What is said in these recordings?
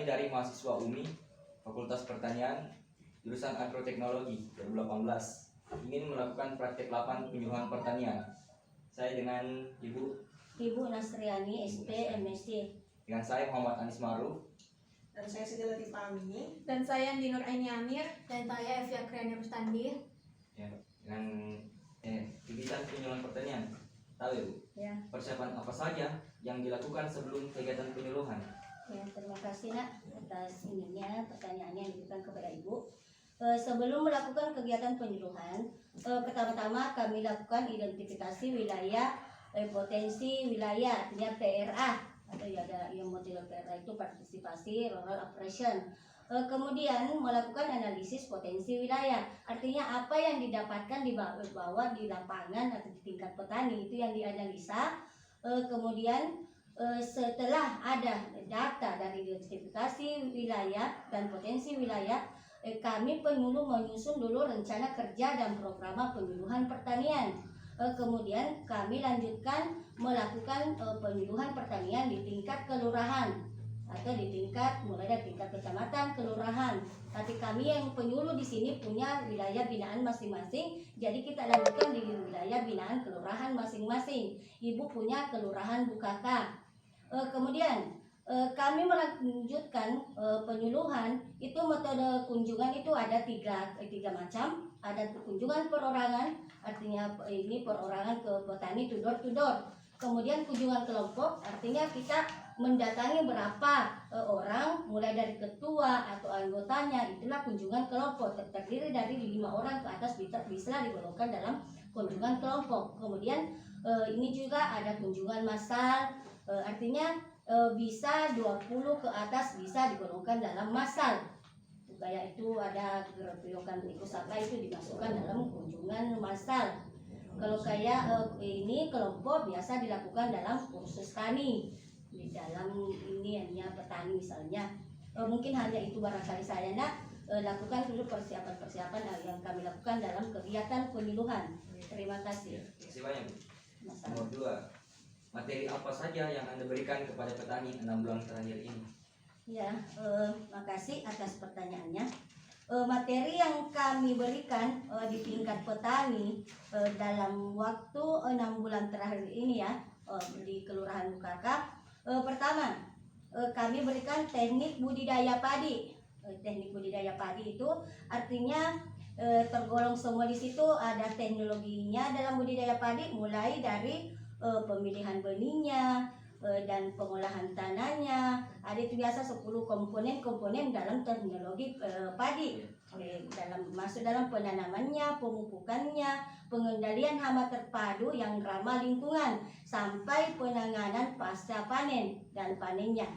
Kami dari mahasiswa UMI Fakultas Pertanian jurusan Agroteknologi 2018 ingin melakukan praktek lapangan penyuluhan pertanian. Saya dengan Ibu Nasriani, SP, MSc. Dengan saya Muhammad Anis Maruf. Dan saya Siti Latifah Amini. Dan saya Dinur Aini Amir. Dan saya Evia Kriani Rustandi. Ya, dengan kegiatan penyuluhan pertanian. Tahu Ibu? Ya. Persiapan apa saja yang dilakukan sebelum kegiatan penyuluhan? Ya, terima kasih Nak atas ininya pertanyaannya yang diberikan kepada Ibu. Sebelum melakukan kegiatan penyuluhan, pertama-tama kami lakukan identifikasi wilayah, potensi wilayah, artinya PRA atau ya ada yang model PRA itu partisipasi rural operation. Kemudian melakukan analisis potensi wilayah, artinya apa yang didapatkan di bawah di lapangan atau di tingkat petani itu yang dianalisa. Kemudian setelah ada data dari identifikasi wilayah dan potensi wilayah, kami penyuluh menyusun dulu rencana kerja dan program penyuluhan pertanian. Kemudian kami lanjutkan melakukan penyuluhan pertanian di tingkat kelurahan atau di tingkat mulai dari tingkat kecamatan, kelurahan. Tapi kami yang penyuluh di sini punya wilayah binaan masing-masing, jadi kita lanjutkan di wilayah binaan kelurahan masing-masing. Ibu punya kelurahan Bukaka. Kemudian kami melanjutkan penyuluhan itu. Metode kunjungan itu ada tiga macam. Ada kunjungan perorangan, artinya ini perorangan ke petani to door to door. Kemudian kunjungan kelompok, artinya kita mendatangi berapa orang, mulai dari ketua atau anggotanya, itulah kunjungan kelompok. Terdiri dari 5 orang ke atas bisa digolongkan dalam kunjungan kelompok. Kemudian ini juga ada kunjungan massal, artinya bisa 20 ke atas bisa digolongkan dalam massal. Kayak itu ada gerobokan ikut-serta itu dimasukkan dalam kunjungan massal. Kalau kayak ini kelompok biasa dilakukan dalam kursus tani, di dalam ini hanya petani misalnya. Mungkin hanya itu barangkali saya lakukan dulu persiapan-persiapan yang kami lakukan dalam kegiatan penyuluhan. Terima kasih. Terima kasih banyak. Nomor 2, materi apa saja yang Anda berikan kepada petani 6 bulan terakhir ini? Ya, makasih atas pertanyaannya. Materi yang kami berikan di tingkat petani dalam waktu 6 bulan terakhir ini ya, di Kelurahan Bukaka. Pertama, kami berikan teknik budidaya padi. Teknik budidaya padi itu artinya tergolong semua di situ. Ada teknologinya dalam budidaya padi, mulai dari pemilihan benihnya dan pengolahan tanahnya. Ada itu biasa 10 komponen dalam teknologi padi. Masuk dalam penanamannya, pemupukannya, pengendalian hama terpadu yang ramah lingkungan, sampai penanganan pasca panen dan panennya.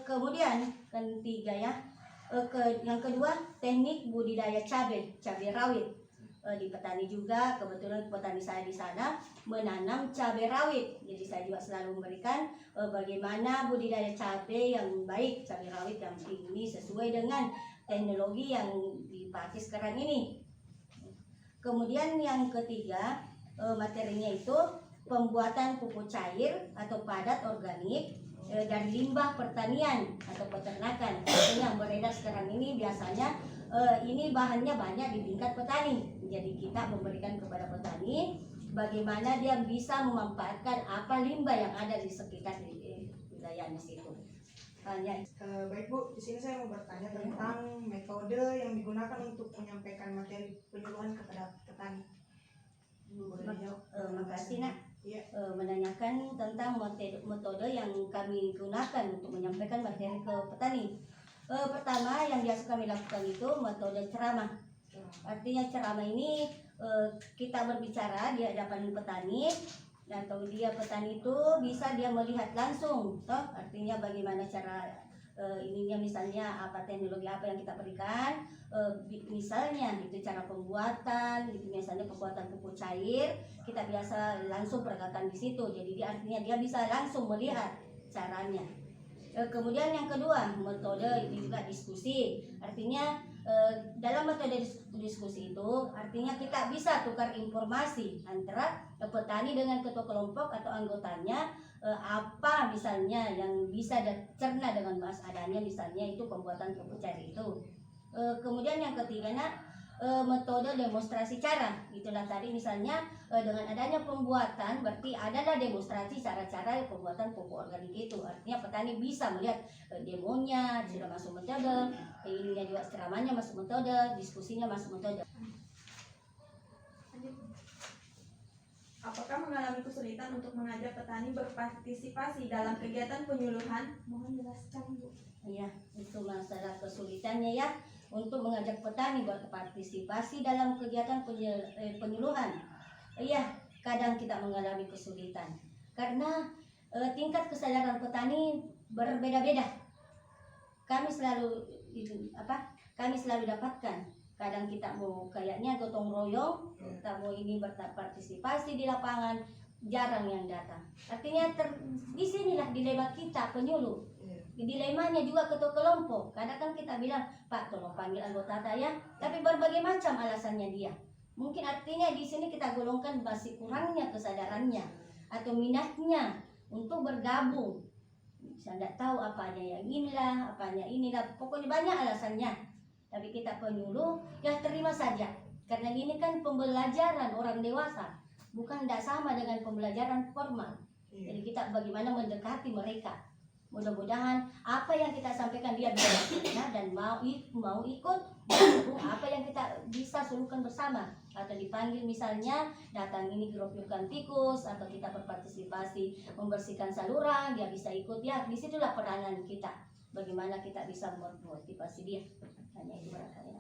Kemudian ketiga ya, yang kedua teknik budidaya cabai rawit. Di petani juga, kebetulan petani saya di sana menanam cabai rawit, jadi saya juga selalu memberikan bagaimana budidaya cabai yang baik, cabai rawit yang ini sesuai dengan teknologi yang dipakai sekarang ini. Kemudian yang ketiga, materinya itu pembuatan pupuk cair atau padat organik dari limbah pertanian atau peternakan. Yang beredar sekarang ini biasanya ini bahannya banyak di tingkat petani. Jadi kita memberikan kepada petani bagaimana dia bisa memanfaatkan apa limbah yang ada di sekitar wilayahnya situ. Baik Bu, di sini saya mau bertanya tentang metode yang digunakan untuk menyampaikan materi penyuluhan kepada petani. Makasih Nak. Ya. Menanyakan tentang metode yang kami gunakan untuk menyampaikan materi ke petani. Pertama yang biasa kami lakukan itu metode ceramah. Artinya ceramah ini kita berbicara di hadapan petani, dan kalau dia petani itu bisa dia melihat langsung, toh artinya bagaimana cara ininya, misalnya apa teknologi apa yang kita berikan, misalnya itu cara pembuatan, itu misalnya pembuatan pupuk cair, kita biasa langsung peragakan di situ. Jadi dia artinya dia bisa langsung melihat caranya. Kemudian yang kedua, metode ini juga diskusi. Artinya dalam metode diskusi itu artinya kita bisa tukar informasi antara petani dengan ketua kelompok atau anggotanya, apa misalnya yang bisa dicerna dengan mas adanya, misalnya itu pembuatan pupuk cair itu. Kemudian yang ketiga metode demonstrasi cara, itulah tadi misalnya dengan adanya pembuatan berarti adalah demonstrasi cara-cara pembuatan pupuk organik itu, artinya petani bisa melihat demonya sudah masuk metode, ininya juga ceramahnya masuk metode, diskusinya masuk metode. Apakah mengalami kesulitan untuk mengajak petani berpartisipasi dalam kegiatan penyuluhan? Mohon jelaskan, Bu. Iya, itu masalah kesulitannya ya untuk mengajak petani berpartisipasi dalam kegiatan penyuluhan. Iya, kadang kita mengalami kesulitan karena tingkat kesadaran petani berbeda-beda. Kami selalu dapatkan. Kadang kita mau kayaknya gotong royong, kita mau ini berpartisipasi di lapangan, jarang yang datang. Artinya di sinilah dilema kita penyuluh. Dilemanya juga ketua kelompok. Kadang kan kita bilang, Pak tolong panggil anggota saya, tapi berbagai macam alasannya dia. Mungkin artinya di sini kita golongkan masih kurangnya kesadarannya atau minatnya untuk bergabung. Saya tidak tahu apanya yang inilah, pokoknya banyak alasannya. Tapi kita penyuluh ya terima saja, karena ini kan pembelajaran orang dewasa, bukan tidak sama dengan pembelajaran formal. Jadi kita bagaimana mendekati mereka. Mudah-mudahan apa yang kita sampaikan dia bisa dan mau ikut apa yang kita bisa suluhkan bersama, atau dipanggil misalnya datang ini gerobokan tikus, atau kita berpartisipasi membersihkan saluran, dia bisa ikut ya. Disitulah peranan kita, bagaimana kita bisa memotivasi dia. Hanya itu barangkali.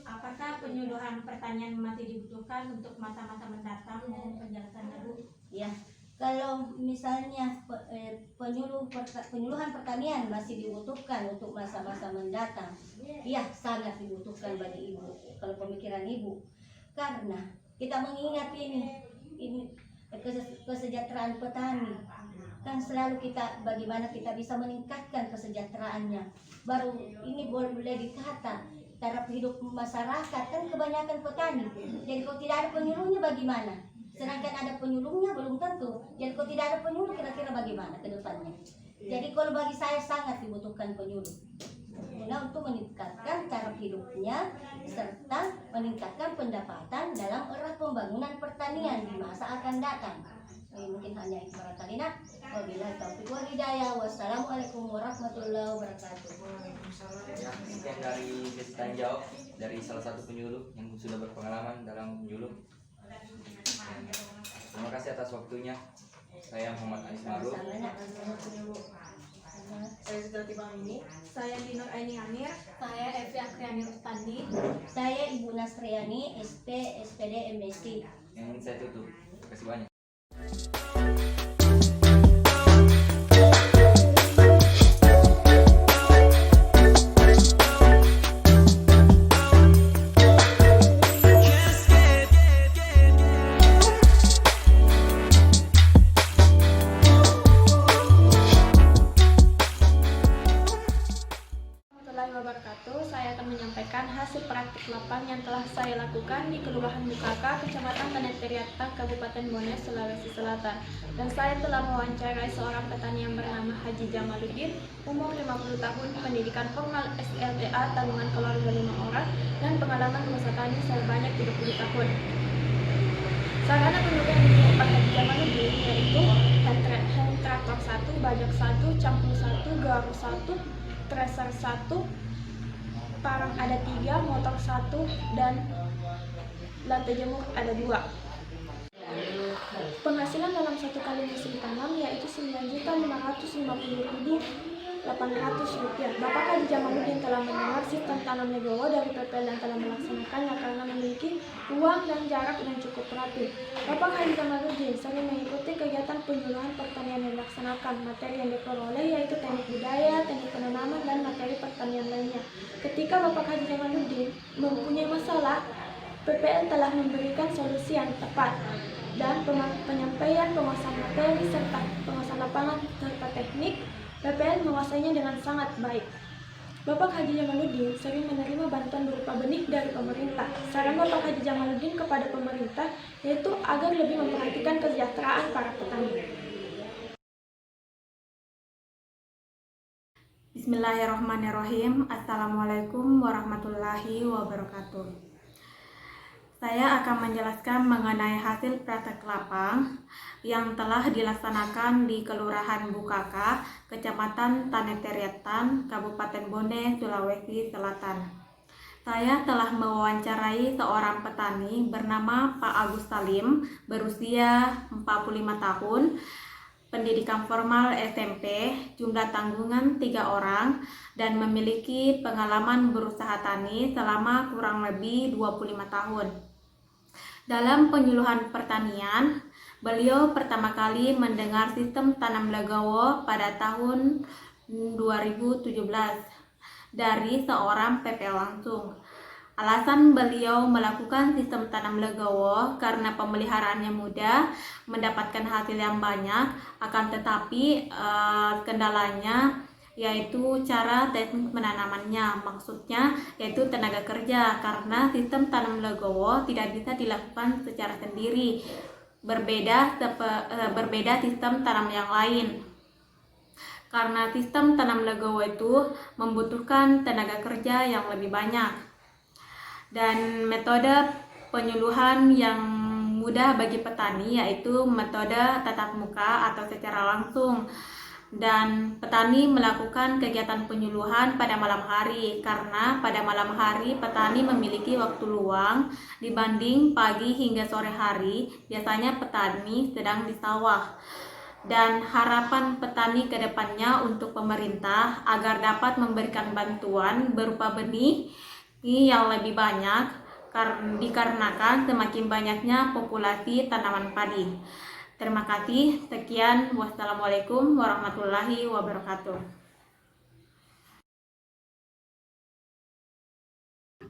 Apakah penyuluhan pertanian masih dibutuhkan untuk masa-masa mendatang? Mohon penjelasannya, Bu. Ya, kalau misalnya penyuluhan pertanian masih dibutuhkan untuk masa-masa mendatang, ya sangat dibutuhkan bagi ibu. Kalau pemikiran ibu, karena kita mengingat ini kesejahteraan petani, kan selalu kita bagaimana kita bisa meningkatkan kesejahteraannya. Baru ini boleh dikata taraf hidup masyarakat kan kebanyakan petani. Jadi kalau tidak ada penyuluhnya bagaimana? Sedangkan ada penyuluhnya belum tentu. Jadi kalau tidak ada penyuluh kira-kira bagaimana ke depannya? Jadi kalau bagi saya sangat dibutuhkan penyuluh. Nah, untuk meningkatkan taraf hidupnya serta meningkatkan pendapatan dalam era pembangunan pertanian di masa akan datang. Mungkin hanya itu barangkali. Wabillahi taufiq wal hidayah. Wassalamualaikum warahmatullahi wabarakatuh. Ya, sekian dari sesi tanya jawab dari salah satu penyuluh yang sudah berpengalaman dalam menyuluh. Terima kasih atas waktunya. Saya Muhammad Anies Ma'ruf. Saya Siti Bang ini. Saya Dinur Aini Amir. Saya Evi Akriani Rustandi. Saya Ibu Nasriani, SP, SPD, MSc. Yang ingin saya tutup. Terima kasih banyak. Saya akan menyampaikan hasil praktik lapang yang telah saya lakukan di Kelurahan Bukaka, Kecamatan Tanah Kabupaten Bone, Sulawesi Selatan. Dan saya telah mewawancarai seorang petani yang bernama Haji Jamaluddin, umur 50 tahun, pendidikan formal SLTA, tabungan keluarga 5 orang, dan pengalaman masa tani sebanyak 30 tahun. Sarana pendukung yang digunakan Haji Jamaluddin yaitu hand traktor 1, bajak 1, cangkul 1, garu 1, tracer 1, parang ada 3, motor 1, dan lantai jemur ada 2. Penghasilan dalam satu kali musim tanam yaitu Rp9.550.800. Bapak Haji Jamaluddin telah mendengar sistem tanam legowo dari PPL dan telah melaksanakannya karena memiliki uang dan jarak yang cukup teratur. Bapak Haji Jamaluddin sering mengikuti kegiatan penyuluhan pertanian yang dilaksanakan. Materi yang diperoleh yaitu teknik budaya, teknik penanaman, dan materi pertanian lainnya. Ketika Bapak Haji Jamaluddin mempunyai masalah, PPL telah memberikan solusi yang tepat, dan penyampaian penguasaan materi serta penguasaan lapangan serta teknik, PPL menguasainya dengan sangat baik. Bapak Haji Jamaluddin sering menerima bantuan berupa benih dari pemerintah. Saran Bapak Haji Jamaluddin kepada pemerintah yaitu agar lebih memperhatikan kesejahteraan para petani. Bismillahirrahmanirrahim. Assalamualaikum warahmatullahi wabarakatuh. Saya akan menjelaskan mengenai hasil praktek lapang yang telah dilaksanakan di Kelurahan Bukaka, Kecamatan Taneteriatan, Kabupaten Bone, Sulawesi Selatan. Saya telah mewawancarai seorang petani bernama Pak Agus Salim, berusia 45 tahun, pendidikan formal SMP, jumlah tanggungan 3 orang, dan memiliki pengalaman berusaha tani selama kurang lebih 25 tahun. Dalam penyuluhan pertanian, beliau pertama kali mendengar sistem tanam legowo pada tahun 2017 dari seorang PPL langsung. Alasan beliau melakukan sistem tanam legowo karena pemeliharaannya mudah, mendapatkan hasil yang banyak, akan tetapi kendalanya yaitu cara teknik penanamannya, maksudnya yaitu tenaga kerja, karena sistem tanam legowo tidak bisa dilakukan secara sendiri, berbeda sistem tanam yang lain. Karena sistem tanam legowo itu membutuhkan tenaga kerja yang lebih banyak. Dan metode penyuluhan yang mudah bagi petani yaitu metode tatap muka atau secara langsung. Dan petani melakukan kegiatan penyuluhan pada malam hari karena pada malam hari petani memiliki waktu luang dibanding pagi hingga sore hari, biasanya petani sedang di sawah. Dan harapan petani ke depannya untuk pemerintah agar dapat memberikan bantuan berupa benih yang lebih banyak dikarenakan semakin banyaknya populasi tanaman padi. Terima kasih. Sekian. Wassalamualaikum warahmatullahi wabarakatuh.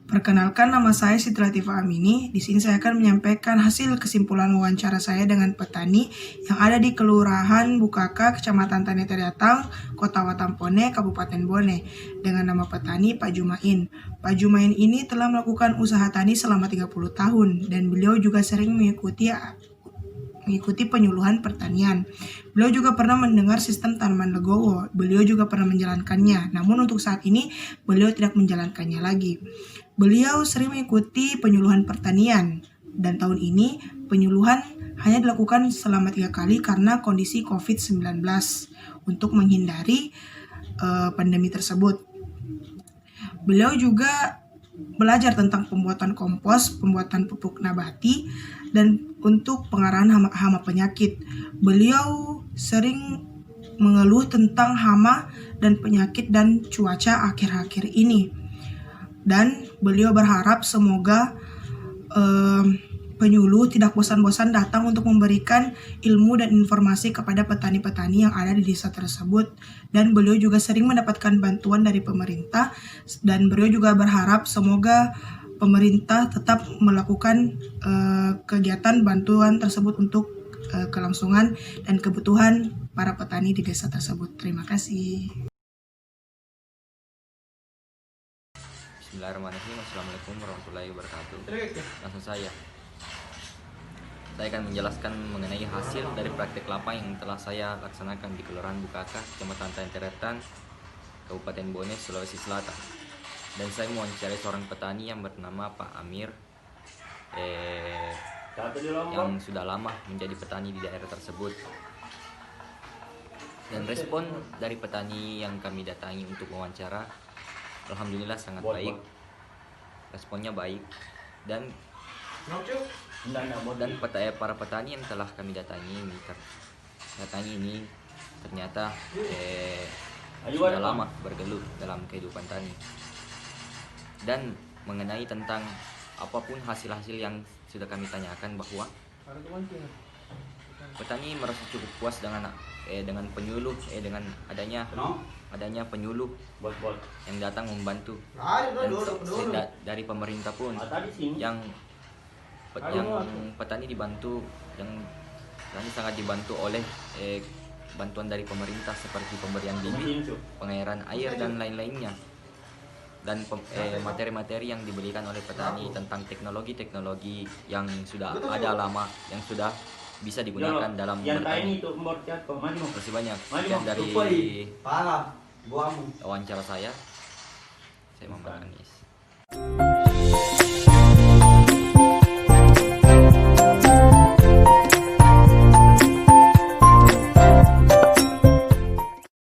Perkenalkan, nama saya Siti Latifah Amini. Di sini saya akan menyampaikan hasil kesimpulan wawancara saya dengan petani yang ada di Kelurahan Bukaka, Kecamatan Taneteriatang, Kota Watampone, Kabupaten Bone, dengan nama petani Pak Jumain. Pak Jumain ini telah melakukan usaha tani selama 30 tahun dan beliau juga sering mengikuti penyuluhan pertanian. Beliau juga pernah mendengar sistem tanaman legowo. Beliau juga pernah menjalankannya. Namun untuk saat ini beliau tidak menjalankannya lagi. Beliau sering mengikuti penyuluhan pertanian dan tahun ini penyuluhan hanya dilakukan selama 3 kali karena kondisi COVID-19 untuk menghindari pandemi tersebut. Beliau juga belajar tentang pembuatan kompos, pembuatan pupuk nabati, dan untuk pengarahan hama penyakit. Beliau sering mengeluh tentang hama dan penyakit dan cuaca akhir-akhir ini. Dan beliau berharap semoga penyuluh tidak bosan-bosan datang untuk memberikan ilmu dan informasi kepada petani-petani yang ada di desa tersebut. Dan beliau juga sering mendapatkan bantuan dari pemerintah, dan beliau juga berharap semoga pemerintah tetap melakukan kegiatan bantuan tersebut untuk kelangsungan dan kebutuhan para petani di desa tersebut. Terima kasih. Bismillahirrahmanirrahim. Assalamualaikum warahmatullahi wabarakatuh. Langsung saya akan menjelaskan mengenai hasil dari praktek lapang yang telah saya laksanakan di Kelurahan Bukaka, Kecamatan Taneteriatan, Kabupaten Bone, Sulawesi Selatan. Dan saya mewawancarai seorang petani yang bernama Pak Amir, yang sudah lama menjadi petani di daerah tersebut. Dan respon dari petani yang kami datangi untuk wawancara, alhamdulillah sangat baik. Responnya baik, dan para petani yang telah kami datangi ini ternyata sudah lama bergelut dalam kehidupan tani. Dan mengenai tentang apapun hasil-hasil yang sudah kami tanyakan, bahwa petani merasa cukup puas dengan penyuluh, dengan adanya penyuluh yang datang membantu. Dan dari pemerintah pun yang petani dibantu, yang petani sangat dibantu oleh bantuan dari pemerintah seperti pemberian bibit, pengairan air, dan lain-lainnya. Dan materi-materi yang diberikan oleh petani tentang teknologi-teknologi yang sudah ada lama, yang sudah bisa digunakan dalam bertani. Terima kasih banyak. Sekian dari wawancara saya Muhammad Anis.